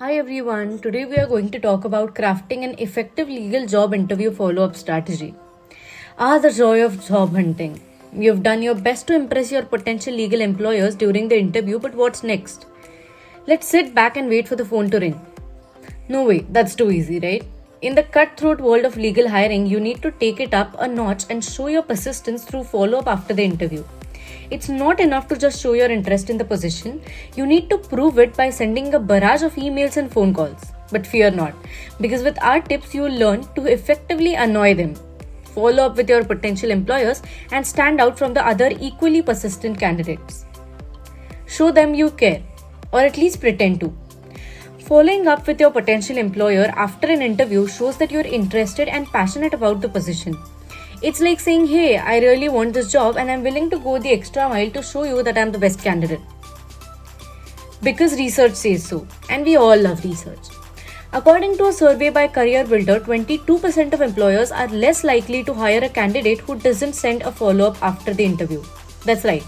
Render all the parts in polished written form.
Hi everyone, today we are going to talk about crafting an effective legal job interview follow up strategy. The joy of job hunting. You've done your best to impress your potential legal employers during the interview, but what's next? Let's sit back and wait for the phone to ring. No way, that's too easy, right? In the cutthroat world of legal hiring, you need to take it up a notch and show your persistence through follow up after the interview. It's not enough to just show your interest in the position, you need to prove it by sending a barrage of emails and phone calls. But fear not, because with our tips, you will learn to effectively annoy them, follow up with your potential employers, and stand out from the other equally persistent candidates. Show them you care, or at least pretend to. Following up with your potential employer after an interview shows that you're interested and passionate about the position. It's like saying, hey, I really want this job and I'm willing to go the extra mile to show you that I'm the best candidate. Because research says so, and we all love research. According to a survey by Career Builder, 22% of employers are less likely to hire a candidate who doesn't send a follow-up after the interview. That's right.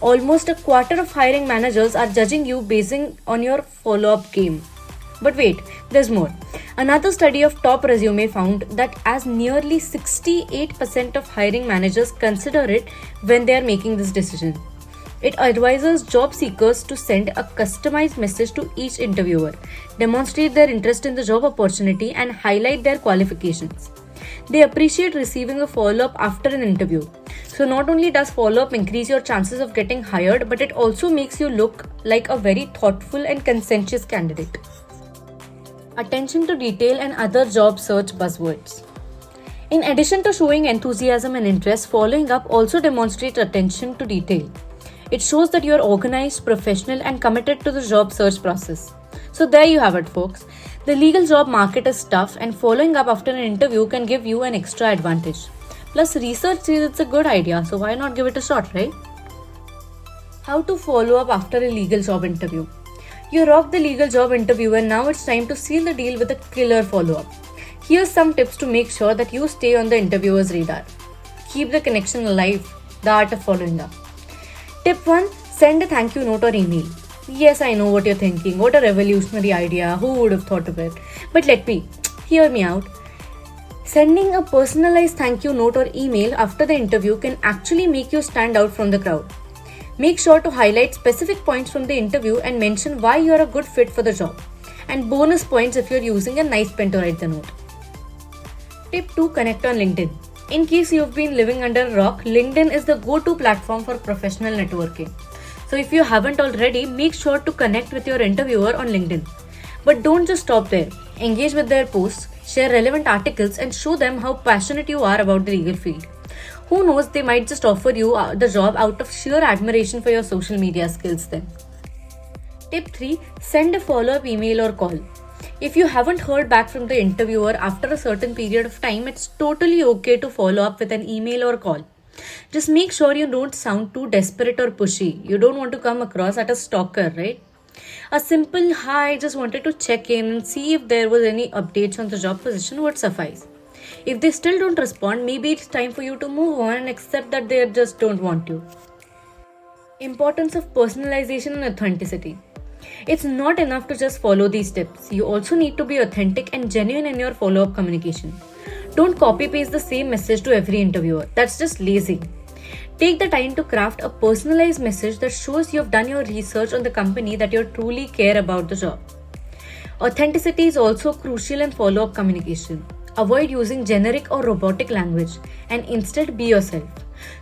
Almost a quarter of hiring managers are judging you based on your follow-up game. But wait, there's more. Another study of top resume found that as nearly 68% of hiring managers consider it when they are making this decision. It advises job seekers to send a customized message to each interviewer, demonstrate their interest in the job opportunity, and highlight their qualifications. They appreciate receiving a follow-up after an interview. So not only does follow-up increase your chances of getting hired, but it also makes you look like a very thoughtful and conscientious candidate. Attention to detail and other job search buzzwords. In addition to showing enthusiasm and interest, following up also demonstrates attention to detail. It shows that you are organized, professional, and committed to the job search process. So there you have it, folks. The legal job market is tough, and following up after an interview can give you an extra advantage. Plus, research says it's a good idea, so why not give it a shot, right? How to follow up after a legal job interview. You rocked the legal job interview and now it's time to seal the deal with a killer follow-up. Here's some tips to make sure that you stay on the interviewer's radar. Keep the connection alive, the art of following up. Tip 1. Send a thank you note or email. Yes, I know what you're thinking. What a revolutionary idea. Who would have thought of it? But hear me out. Sending a personalized thank you note or email after the interview can actually make you stand out from the crowd. Make sure to highlight specific points from the interview and mention why you're a good fit for the job. And bonus points if you're using a nice pen to write the note. Tip 2. Connect on LinkedIn. In case you've been living under a rock, LinkedIn is the go-to platform for professional networking. So if you haven't already, make sure to connect with your interviewer on LinkedIn. But don't just stop there. Engage with their posts, share relevant articles, and show them how passionate you are about the legal field. Who knows, they might just offer you the job out of sheer admiration for your social media skills then. Tip 3. Send a follow-up email or call. If you haven't heard back from the interviewer after a certain period of time, it's totally okay to follow up with an email or call. Just make sure you don't sound too desperate or pushy. You don't want to come across as a stalker, right? A simple hi, just wanted to check in and see if there was any updates on the job position would suffice. If they still don't respond, maybe it's time for you to move on and accept that they just don't want you. Importance of personalization and authenticity. It's not enough to just follow these tips. You also need to be authentic and genuine in your follow-up communication. Don't copy-paste the same message to every interviewer. That's just lazy. Take the time to craft a personalized message that shows you've done your research on the company, that you truly care about the job. Authenticity is also crucial in follow-up communication. Avoid using generic or robotic language and instead be yourself.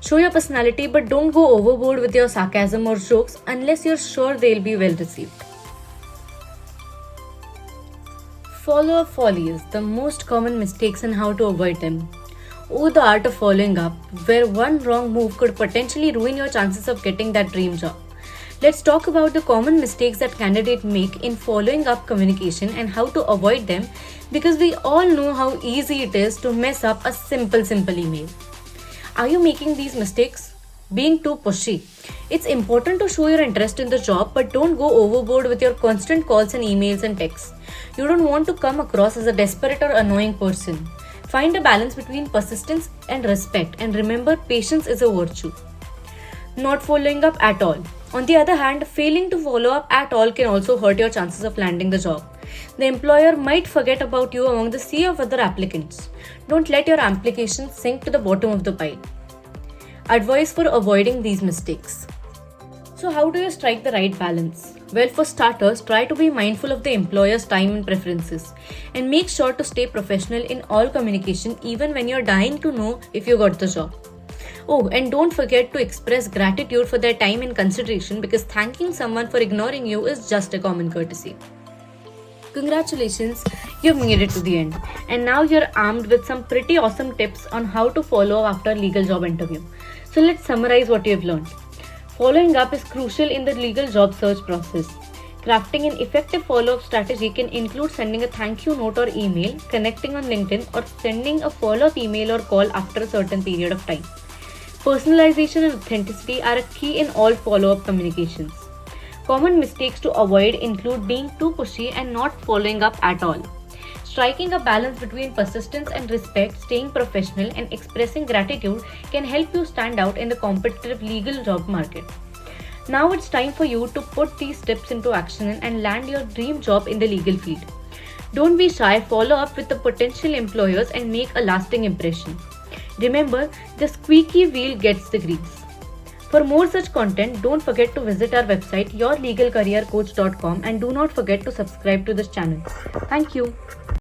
Show your personality, but don't go overboard with your sarcasm or jokes unless you're sure they'll be well received. Follow-up follies, the most common mistakes and how to avoid them. Oh, the art of following up, where one wrong move could potentially ruin your chances of getting that dream job. Let's talk about the common mistakes that candidates make in following up communication and how to avoid them, because we all know how easy it is to mess up a simple email. Are you making these mistakes? Being too pushy. It's important to show your interest in the job, but don't go overboard with your constant calls and emails and texts. You don't want to come across as a desperate or annoying person. Find a balance between persistence and respect, and remember, patience is a virtue. Not following up at all. On the other hand, failing to follow up at all can also hurt your chances of landing the job. The employer might forget about you among the sea of other applicants. Don't let your application sink to the bottom of the pile. Advice for avoiding these mistakes. So, how do you strike the right balance? Well, for starters, try to be mindful of the employer's time and preferences, and make sure to stay professional in all communication even when you're dying to know if you got the job. Oh, and don't forget to express gratitude for their time and consideration, because thanking someone for ignoring you is just a common courtesy. Congratulations, you've made it to the end. And now you're armed with some pretty awesome tips on how to follow up after a legal job interview. So let's summarize what you've learned. Following up is crucial in the legal job search process. Crafting an effective follow-up strategy can include sending a thank you note or email, connecting on LinkedIn, or sending a follow-up email or call after a certain period of time. Personalization and authenticity are a key in all follow-up communications. Common mistakes to avoid include being too pushy and not following up at all. Striking a balance between persistence and respect, staying professional, and expressing gratitude can help you stand out in the competitive legal job market. Now it's time for you to put these tips into action and land your dream job in the legal field. Don't be shy, follow up with the potential employers and make a lasting impression. Remember, the squeaky wheel gets the grease. For more such content, don't forget to visit our website yourlegalcareercoach.com and do not forget to subscribe to this channel. Thank you.